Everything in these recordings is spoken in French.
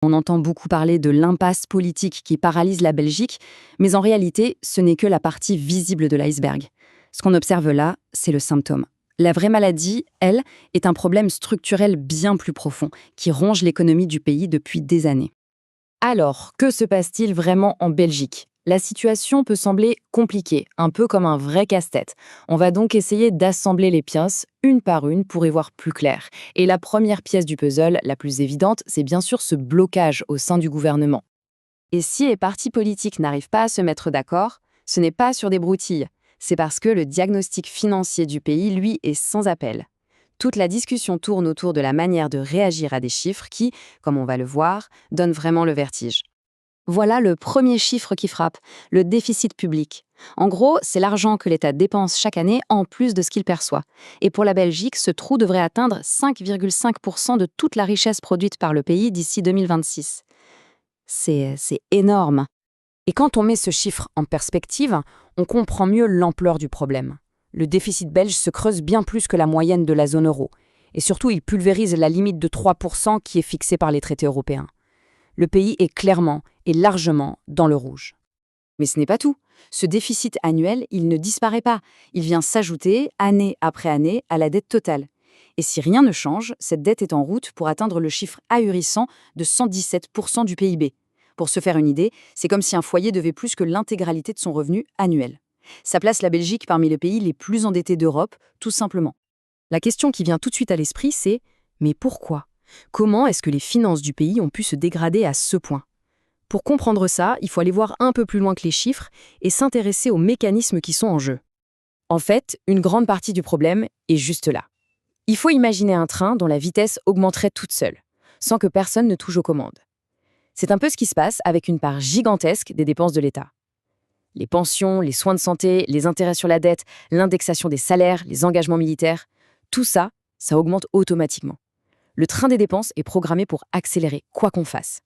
On entend beaucoup parler de l'impasse politique qui paralyse la Belgique, mais en réalité, ce n'est que la partie visible de l'iceberg. Ce qu'on observe là, c'est le symptôme. La vraie maladie, elle, est un problème structurel bien plus profond, qui ronge l'économie du pays depuis des années. Alors, que se passe-t-il vraiment en Belgique? La situation peut sembler compliquée, un peu comme un vrai casse-tête. On va donc essayer d'assembler les pièces, une par une, pour y voir plus clair. Et la première pièce du puzzle, la plus évidente, c'est bien sûr ce blocage au sein du gouvernement. Et si les partis politiques n'arrivent pas à se mettre d'accord, ce n'est pas sur des broutilles. C'est parce que le diagnostic financier du pays, lui, est sans appel. Toute la discussion tourne autour de la manière de réagir à des chiffres qui, comme on va le voir, donnent vraiment le vertige. Voilà le premier chiffre qui frappe, le déficit public. En gros, c'est l'argent que l'État dépense chaque année en plus de ce qu'il perçoit. Et pour la Belgique, ce trou devrait atteindre 5,5% de toute la richesse produite par le pays d'ici 2026. C'est énorme. Et quand on met ce chiffre en perspective, on comprend mieux l'ampleur du problème. Le déficit belge se creuse bien plus que la moyenne de la zone euro. Et surtout, il pulvérise la limite de 3% qui est fixée par les traités européens. Le pays est clairement et largement dans le rouge. Mais ce n'est pas tout. Ce déficit annuel, il ne disparaît pas. Il vient s'ajouter, année après année, à la dette totale. Et si rien ne change, cette dette est en route pour atteindre le chiffre ahurissant de 117% du PIB. Pour se faire une idée, c'est comme si un foyer devait plus que l'intégralité de son revenu annuel. Ça place la Belgique parmi les pays les plus endettés d'Europe, tout simplement. La question qui vient tout de suite à l'esprit, c'est « mais pourquoi ? Comment est-ce que les finances du pays ont pu se dégrader à ce point ?» Pour comprendre ça, il faut aller voir un peu plus loin que les chiffres et s'intéresser aux mécanismes qui sont en jeu. En fait, une grande partie du problème est juste là. Il faut imaginer un train dont la vitesse augmenterait toute seule, sans que personne ne touche aux commandes. C'est un peu ce qui se passe avec une part gigantesque des dépenses de l'État. Les pensions, les soins de santé, les intérêts sur la dette, l'indexation des salaires, les engagements militaires, tout ça, ça augmente automatiquement. Le train des dépenses est programmé pour accélérer, quoi qu'on fasse.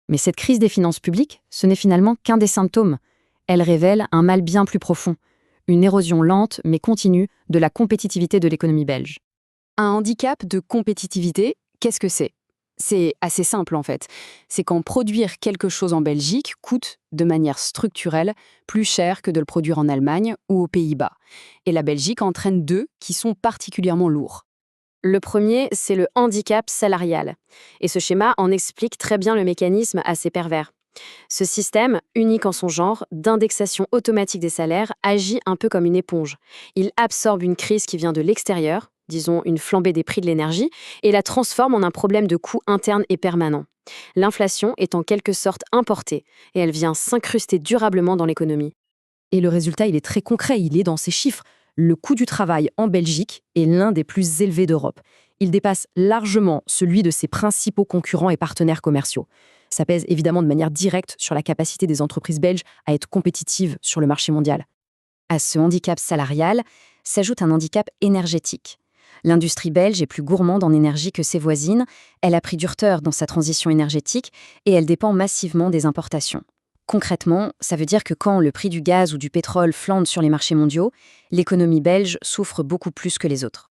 Mais cette crise des finances publiques, ce n'est finalement qu'un des symptômes. Elle révèle un mal bien plus profond, une érosion lente mais continue de la compétitivité de l'économie belge. Un handicap de compétitivité, qu'est-ce que c'est? C'est assez simple en fait. C'est quand produire quelque chose en Belgique coûte, de manière structurelle, plus cher que de le produire en Allemagne ou aux Pays-Bas. Et la Belgique entraîne deux qui sont particulièrement lourds. Le premier, c'est le handicap salarial. Et ce schéma en explique très bien le mécanisme assez pervers. Ce système, unique en son genre, d'indexation automatique des salaires, agit un peu comme une éponge. Il absorbe une crise qui vient de l'extérieur, disons une flambée des prix de l'énergie, et la transforme en un problème de coût interne et permanent. L'inflation est en quelque sorte importée, et elle vient s'incruster durablement dans l'économie. Et le résultat, il est très concret, il est dans ces chiffres. Le coût du travail en Belgique est l'un des plus élevés d'Europe. Il dépasse largement celui de ses principaux concurrents et partenaires commerciaux. Ça pèse évidemment de manière directe sur la capacité des entreprises belges à être compétitives sur le marché mondial. À ce handicap salarial s'ajoute un handicap énergétique. L'industrie belge est plus gourmande en énergie que ses voisines, elle a pris du retard dans sa transition énergétique et elle dépend massivement des importations. Concrètement, ça veut dire que quand le prix du gaz ou du pétrole flambe sur les marchés mondiaux, l'économie belge souffre beaucoup plus que les autres.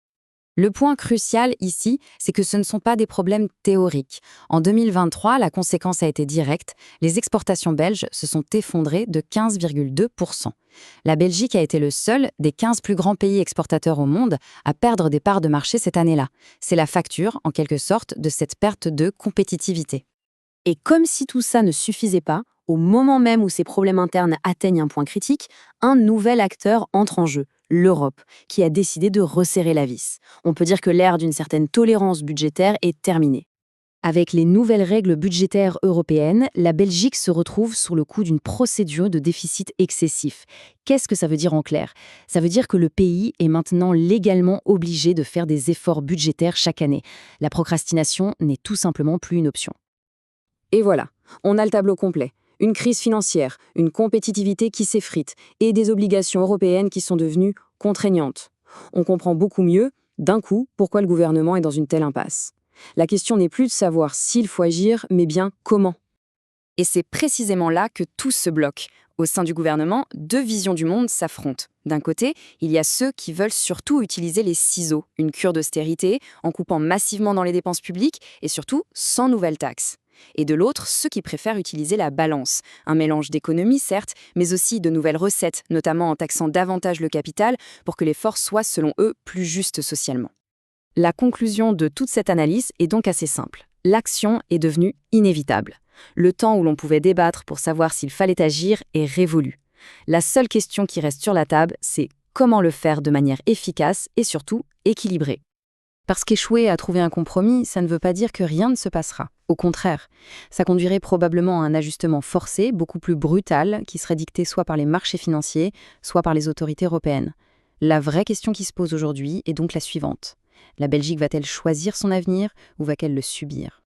Le point crucial ici, c'est que ce ne sont pas des problèmes théoriques. En 2023, la conséquence a été directe. Les exportations belges se sont effondrées de 15,2%. La Belgique a été le seul des 15 plus grands pays exportateurs au monde à perdre des parts de marché cette année-là. C'est la facture, en quelque sorte, de cette perte de compétitivité. Et comme si tout ça ne suffisait pas, au moment même où ces problèmes internes atteignent un point critique, un nouvel acteur entre en jeu, l'Europe, qui a décidé de resserrer la vis. On peut dire que l'ère d'une certaine tolérance budgétaire est terminée. Avec les nouvelles règles budgétaires européennes, la Belgique se retrouve sous le coup d'une procédure de déficit excessif. Qu'est-ce que ça veut dire en clair? Ça veut dire que le pays est maintenant légalement obligé de faire des efforts budgétaires chaque année. La procrastination n'est tout simplement plus une option. Et voilà, on a le tableau complet. Une crise financière, une compétitivité qui s'effrite et des obligations européennes qui sont devenues contraignantes. On comprend beaucoup mieux, d'un coup, pourquoi le gouvernement est dans une telle impasse. La question n'est plus de savoir s'il faut agir, mais bien comment. Et c'est précisément là que tout se bloque. Au sein du gouvernement, deux visions du monde s'affrontent. D'un côté, il y a ceux qui veulent surtout utiliser les ciseaux, une cure d'austérité, en coupant massivement dans les dépenses publiques et surtout sans nouvelles taxes. et de l'autre, ceux qui préfèrent utiliser la balance, un mélange d'économies certes, mais aussi de nouvelles recettes, notamment en taxant davantage le capital pour que les forces soient, selon eux, plus justes socialement. La conclusion de toute cette analyse est donc assez simple. L'action est devenue inévitable. Le temps où l'on pouvait débattre pour savoir s'il fallait agir est révolu. La seule question qui reste sur la table, c'est comment le faire de manière efficace et surtout équilibrée. Parce qu'échouer à trouver un compromis, ça ne veut pas dire que rien ne se passera. Au contraire, ça conduirait probablement à un ajustement forcé, beaucoup plus brutal, qui serait dicté soit par les marchés financiers, soit par les autorités européennes. La vraie question qui se pose aujourd'hui est donc la suivante. La Belgique va-t-elle choisir son avenir ou va-t-elle le subir ?